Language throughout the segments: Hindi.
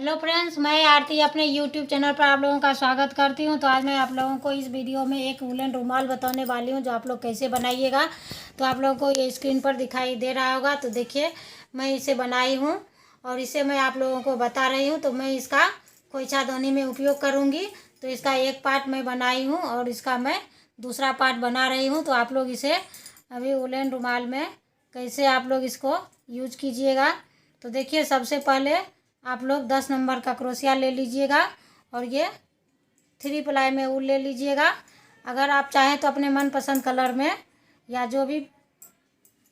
हेलो फ्रेंड्स, मैं आरती अपने यूट्यूब चैनल पर आप लोगों का स्वागत करती हूं। तो आज मैं आप लोगों को इस वीडियो में एक वुलन रुमाल बताने वाली हूं जो आप लोग कैसे बनाइएगा। तो आप लोगों को ये स्क्रीन पर दिखाई दे रहा होगा। तो देखिए, मैं इसे बनाई हूं और इसे मैं आप लोगों को बता रही हूं। तो मैं इसका खोइचा धोनी में उपयोग करूँगी। तो इसका एक पार्ट मैं बनाई हूँ और इसका मैं दूसरा पार्ट बना रही हूँ। तो आप लोग इसे अभी वुलन रुमाल में कैसे आप लोग इसको यूज कीजिएगा। तो देखिए, सबसे पहले आप लोग 10 नंबर का क्रोशिया ले लीजिएगा और ये 3 प्लाई में ऊल ले लीजिएगा। अगर आप चाहें तो अपने मनपसंद कलर में या जो भी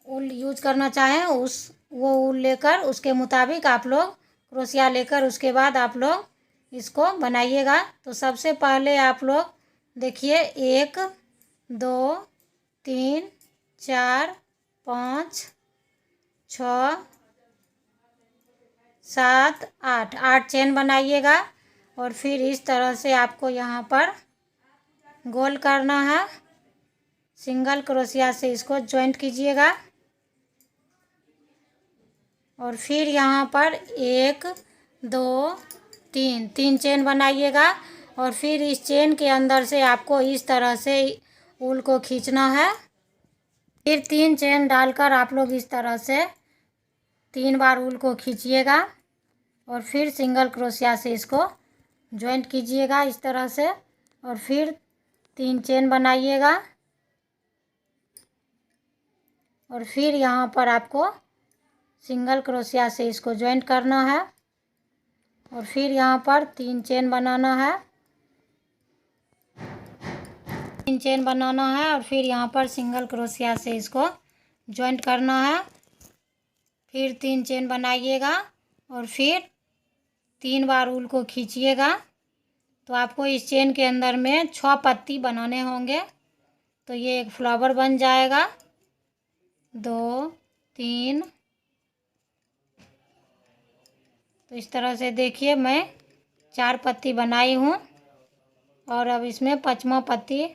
ऊल यूज करना चाहें वो ऊल लेकर उसके मुताबिक आप लोग क्रोशिया लेकर उसके बाद आप लोग इसको बनाइएगा। तो सबसे पहले आप लोग देखिए 1 2 3 4 5 6 7 8 चेन बनाइएगा और फिर इस तरह से आपको यहाँ पर गोल करना है। सिंगल क्रोशिया से इसको जॉइंट कीजिएगा और फिर यहाँ पर 1 2 3 चेन बनाइएगा और फिर इस चेन के अंदर से आपको इस तरह से ऊल को खींचना है। फिर 3 चेन डालकर आप लोग इस तरह से 3 बार ऊल को खींचिएगा और फिर सिंगल क्रोशिया से इसको जॉइंट कीजिएगा इस तरह से और फिर 3 चेन बनाइएगा और फिर यहाँ पर आपको सिंगल क्रोशिया से इसको जॉइंट करना है और फिर यहाँ पर 3 चेन बनाना है। 3 चेन बनाना है और फिर यहाँ पर सिंगल क्रोशिया से इसको जॉइंट करना है। फिर 3 चेन बनाइएगा और फिर 3 बार ऊल को खींचिएगा। तो आपको इस चेन के अंदर में 6 पत्ती बनाने होंगे। तो ये एक फ्लावर बन जाएगा। 2 3 तो इस तरह से देखिए, मैं 4 पत्ती बनाई हूँ और अब इसमें 5वां पत्ती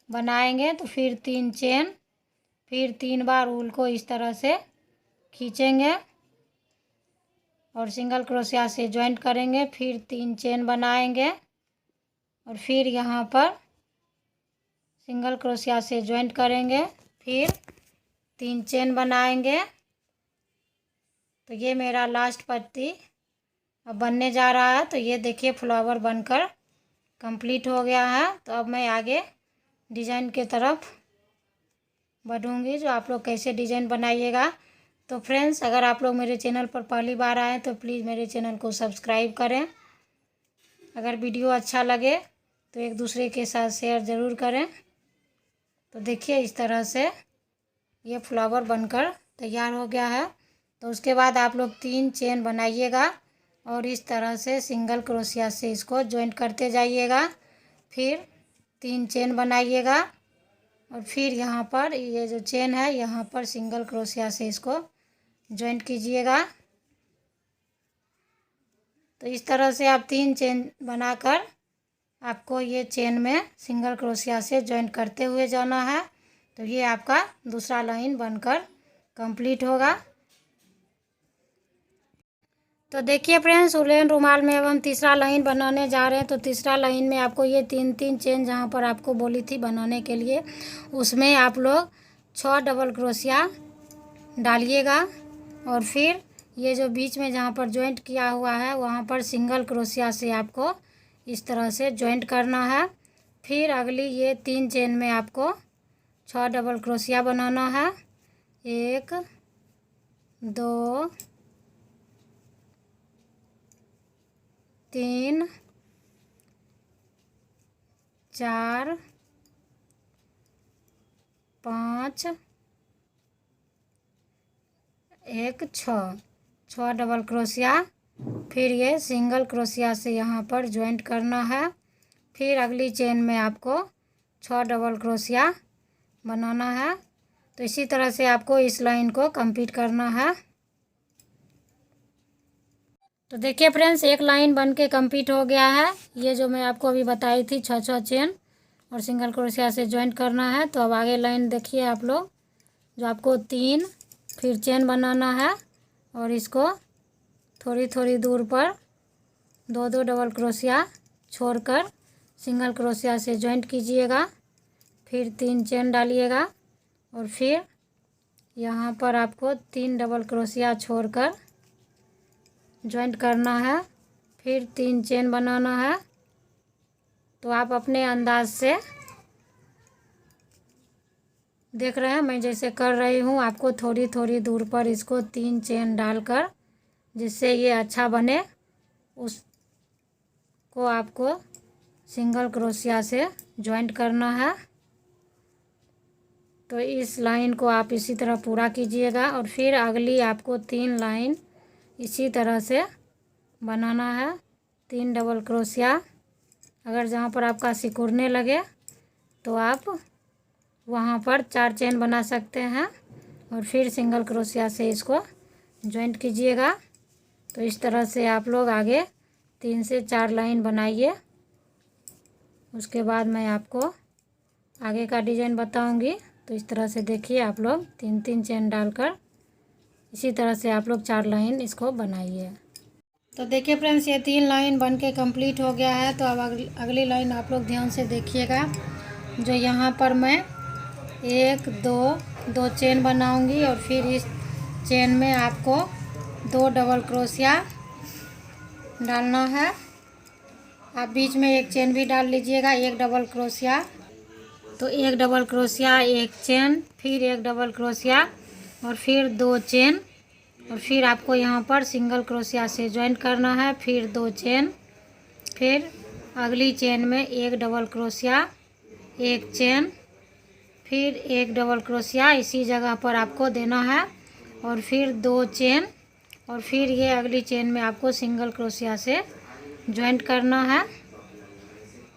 बनाएंगे। तो फिर 3 चेन, फिर 3 बार ऊल को इस तरह से खींचेंगे और सिंगल क्रोशिया से जॉइंट करेंगे। फिर 3 चेन बनाएंगे और फिर यहाँ पर सिंगल क्रोशिया से जॉइंट करेंगे। फिर 3 चेन बनाएंगे। तो ये मेरा लास्ट पत्ती अब बनने जा रहा है। तो ये देखिए, फ्लावर बनकर कंप्लीट हो गया है। तो अब मैं आगे डिज़ाइन के तरफ बढ़ूँगी जो आप लोग कैसे डिज़ाइन बनाइएगा। तो फ्रेंड्स, अगर आप लोग मेरे चैनल पर पहली बार आए तो प्लीज़ मेरे चैनल को सब्सक्राइब करें। अगर वीडियो अच्छा लगे तो एक दूसरे के साथ शेयर ज़रूर करें। तो देखिए, इस तरह से ये फ्लावर बनकर तैयार हो गया है। तो उसके बाद आप लोग 3 चेन बनाइएगा और इस तरह से सिंगल क्रोशिया से इसको जॉइंट करते जाइएगा। फिर 3 चेन बनाइएगा और फिर यहाँ पर ये जो चेन है यहाँ पर सिंगल क्रोशिया से इसको जॉइंट कीजिएगा। तो इस तरह से आप 3 चेन बनाकर आपको ये चेन में सिंगल क्रोशिया से जॉइंट करते हुए जाना है। तो ये आपका दूसरा लाइन बनकर कंप्लीट होगा। तो देखिए फ्रेंड्स, वुलन रुमाल में अब हम तीसरा लाइन बनाने जा रहे हैं। तो तीसरा लाइन में आपको ये 3 चेन जहाँ पर आपको बोली थी बनाने के लिए, उसमें आप लोग 6 डबल क्रोशिया डालिएगा और फिर ये जो बीच में जहाँ पर जॉइंट किया हुआ है वहाँ पर सिंगल क्रोशिया से आपको इस तरह से जॉइंट करना है। फिर अगली ये 3 चेन में आपको 6 डबल क्रोशिया बनाना है। 1 2 3 4 5 1 6 डबल क्रोशिया। फिर ये सिंगल क्रोशिया से यहाँ पर जॉइंट करना है। फिर अगली चेन में आपको 6 डबल क्रोशिया बनाना है। तो इसी तरह से आपको इस लाइन को कंप्लीट करना है। तो देखिए फ्रेंड्स, एक लाइन बन के कंप्लीट हो गया है। ये जो मैं आपको अभी बताई थी 6 चेन और सिंगल क्रोशिया से जॉइंट करना है। तो अब आगे लाइन देखिए आप लोग, जो आपको 3 फिर चेन बनाना है और इसको थोड़ी थोड़ी दूर पर दो दो डबल क्रोशिया छोड़कर सिंगल क्रोशिया से जॉइंट कीजिएगा। फिर 3 चेन डालिएगा और फिर यहाँ पर आपको 3 डबल क्रोशिया छोड़कर जॉइंट करना है। फिर 3 चेन बनाना है। तो आप अपने अंदाज से देख रहे हैं, मैं जैसे कर रही हूँ, आपको थोड़ी थोड़ी दूर पर इसको 3 चेन डालकर जिससे ये अच्छा बने उसको आपको सिंगल क्रोशिया से जॉइंट करना है। तो इस लाइन को आप इसी तरह पूरा कीजिएगा और फिर अगली आपको 3 लाइन इसी तरह से बनाना है। 3 डबल क्रोशिया, अगर जहाँ पर आपका सिकुड़ने लगे तो आप वहाँ पर 4 चेन बना सकते हैं और फिर सिंगल क्रोशिया से इसको जॉइंट कीजिएगा। तो इस तरह से आप लोग आगे 3 से 4 लाइन बनाइए। उसके बाद मैं आपको आगे का डिज़ाइन बताऊंगी। तो इस तरह से देखिए, आप लोग 3-3 चेन डालकर इसी तरह से आप लोग 4 लाइन इसको बनाइए। तो देखिए फ्रेंड्स, ये 3 लाइन बन के कम्प्लीट हो गया है। तो अब अगली लाइन आप लोग ध्यान से देखिएगा। जो यहाँ पर मैं 1 2 चेन बनाऊंगी और फिर इस चेन में आपको 2 डबल क्रोशिया डालना है। आप बीच में 1 चेन भी डाल लीजिएगा, 1 डबल क्रोशिया। तो 1 डबल क्रोशिया, 1 चेन, फिर 1 डबल क्रोशिया और फिर 2 चेन और फिर आपको यहाँ पर सिंगल क्रोशिया से जॉइंट करना है। फिर 2 चेन, फिर अगली चेन में 1 डबल क्रोशिया, 1 चेन, फिर 1 डबल क्रोशिया इसी जगह पर आपको देना है और फिर 2 चेन और फिर ये अगली चेन में आपको सिंगल क्रोशिया से जॉइंट करना है।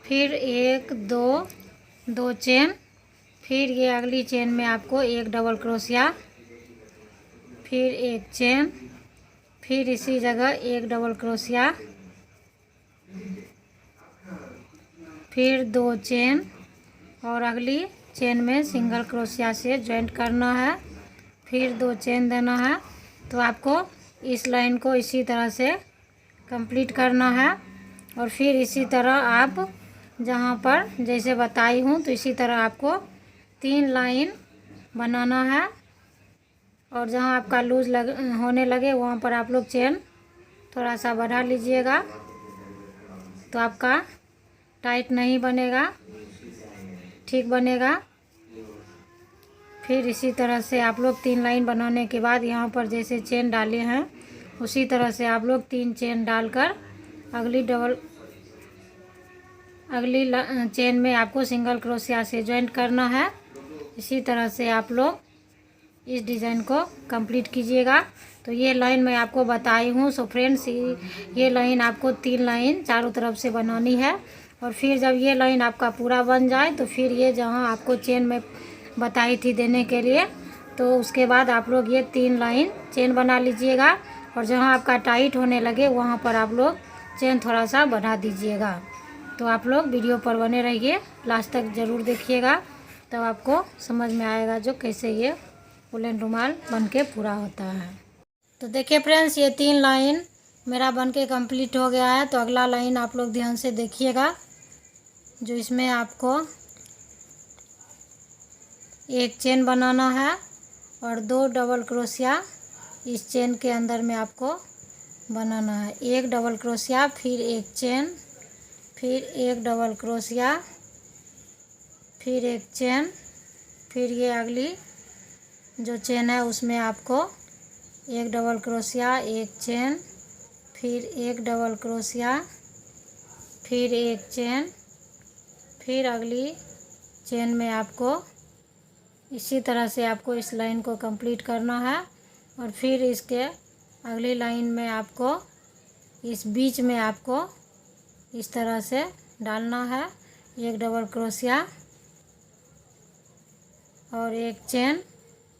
फिर 1 2 चेन, फिर ये अगली चेन में आपको 1 डबल क्रोशिया, फिर 1 चेन, फिर इसी जगह 1 डबल क्रोशिया, फिर 2 चेन और अगली चेन में सिंगल क्रोशिया से जॉइंट करना है। फिर 2 चेन देना है। तो आपको इस लाइन को इसी तरह से कंप्लीट करना है और फिर इसी तरह आप जहाँ पर जैसे बताई हूँ तो इसी तरह आपको 3 लाइन बनाना है और जहाँ आपका लूज होने लगे वहाँ पर आप लोग चेन थोड़ा सा बढ़ा लीजिएगा। तो आपका टाइट नहीं बनेगा, ठीक बनेगा। फिर इसी तरह से आप लोग 3 लाइन बनाने के बाद यहाँ पर जैसे चेन डाले हैं उसी तरह से आप लोग 3 चेन डालकर अगली चेन में आपको सिंगल क्रोशिया से जॉइंट करना है। इसी तरह से आप लोग इस डिज़ाइन को कंप्लीट कीजिएगा। तो ये लाइन मैं आपको बताई हूँ। सो फ्रेंड्स, ये लाइन आपको 3 लाइन चारों तरफ से बनानी है और फिर जब ये लाइन आपका पूरा बन जाए तो फिर ये जहाँ आपको चेन में बताई थी देने के लिए, तो उसके बाद आप लोग ये 3 लाइन चेन बना लीजिएगा और जहाँ आपका टाइट होने लगे वहाँ पर आप लोग चेन थोड़ा सा बढ़ा दीजिएगा। तो आप लोग वीडियो पर बने रहिए, लास्ट तक ज़रूर देखिएगा, तब आपको समझ में आएगा जो कैसे ये वुलन रुमाल बन के पूरा होता है। तो देखिए फ्रेंड्स, ये 3 लाइन मेरा बन के कम्प्लीट हो गया है। तो अगला लाइन आप लोग ध्यान से देखिएगा। जो इसमें आपको 1 चेन बनाना है और 2 डबल क्रोशिया इस चेन के अंदर में आपको बनाना है। 1 डबल क्रोशिया, फिर 1 चेन, फिर 1 डबल क्रोशिया, फिर 1 चेन, फिर ये अगली जो चेन है उसमें आपको 1 डबल क्रोशिया, 1 चेन, फिर 1 डबल क्रोशिया, फिर 1 चेन, फिर अगली चेन में आपको इसी तरह से आपको इस लाइन को कंप्लीट करना है और फिर इसके अगली लाइन में आपको इस बीच में आपको इस तरह से डालना है। 1 डबल क्रोशिया और 1 चेन,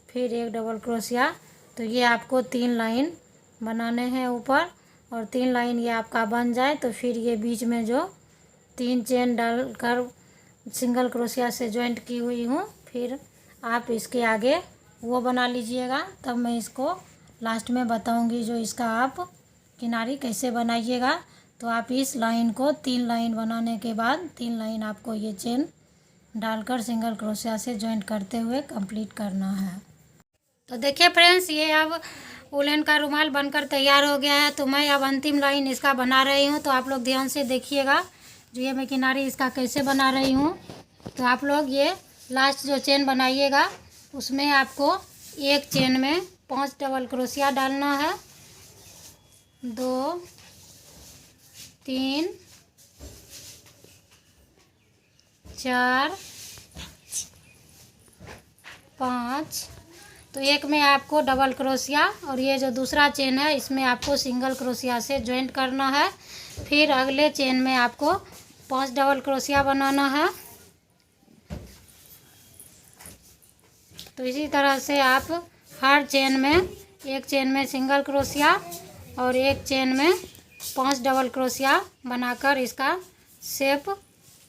फिर 1 डबल क्रोशिया। तो ये आपको 3 लाइन बनाने हैं ऊपर और 3 लाइन ये आपका बन जाए तो फिर ये बीच में जो 3 चेन डालकर सिंगल क्रोशिया से जॉइंट की हुई हूँ, फिर आप इसके आगे वो बना लीजिएगा। तब मैं इसको लास्ट में बताऊंगी जो इसका आप किनारी कैसे बनाइएगा। तो आप इस लाइन को 3 लाइन बनाने के बाद 3 लाइन आपको ये चेन डालकर सिंगल क्रोशिया से जॉइंट करते हुए कंप्लीट करना है। तो देखिए फ्रेंड्स, ये अब वूलन का रुमाल बनकर तैयार हो गया है। तो मैं अब अंतिम लाइन इसका बना रही हूँ। तो आप लोग ध्यान से देखिएगा, जो ये मैं किनारी इसका कैसे बना रही हूँ। तो आप लोग ये लास्ट जो चेन बनाइएगा उसमें आपको एक चेन में 5 डबल क्रोशिया डालना है। 2 3 4 5। तो एक में आपको डबल क्रोशिया और ये जो दूसरा चेन है इसमें आपको सिंगल क्रोशिया से जॉइंट करना है। फिर अगले चेन में आपको 5 डबल क्रोशिया बनाना है। तो इसी तरह से आप हर चेन में, एक चेन में सिंगल क्रोशिया और एक चेन में 5 डबल क्रोशिया बनाकर इसका शेप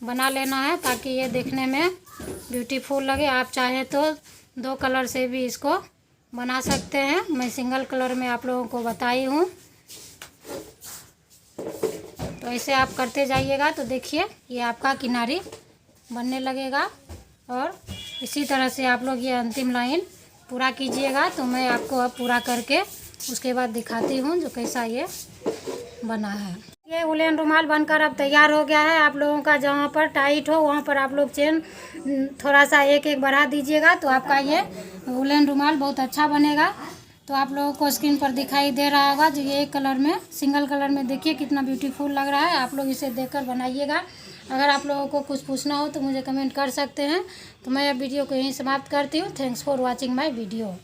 बना लेना है, ताकि ये देखने में ब्यूटीफुल लगे। आप चाहे तो 2 कलर से भी इसको बना सकते हैं। मैं सिंगल कलर में आप लोगों को बताई हूँ। तो ऐसे आप करते जाइएगा तो देखिए ये आपका किनारी बनने लगेगा। और इसी तरह से आप लोग ये अंतिम लाइन पूरा कीजिएगा। तो मैं आपको अब पूरा करके उसके बाद दिखाती हूँ जो कैसा ये बना है। ये वूलन रुमाल बनकर अब तैयार हो गया है। आप लोगों का जहाँ पर टाइट हो वहाँ पर आप लोग चेन थोड़ा सा एक एक बढ़ा दीजिएगा, तो आपका ये वूलन रुमाल बहुत अच्छा बनेगा। तो आप लोगों को स्क्रीन पर दिखाई दे रहा होगा जो ये एक कलर में, सिंगल कलर में देखिए कितना ब्यूटीफुल लग रहा है। आप लोग इसे देखकर बनाइएगा। अगर आप लोगों को कुछ पूछना हो तो मुझे कमेंट कर सकते हैं। तो मैं अब वीडियो को यहीं समाप्त करती हूँ। Thanks for watching my video.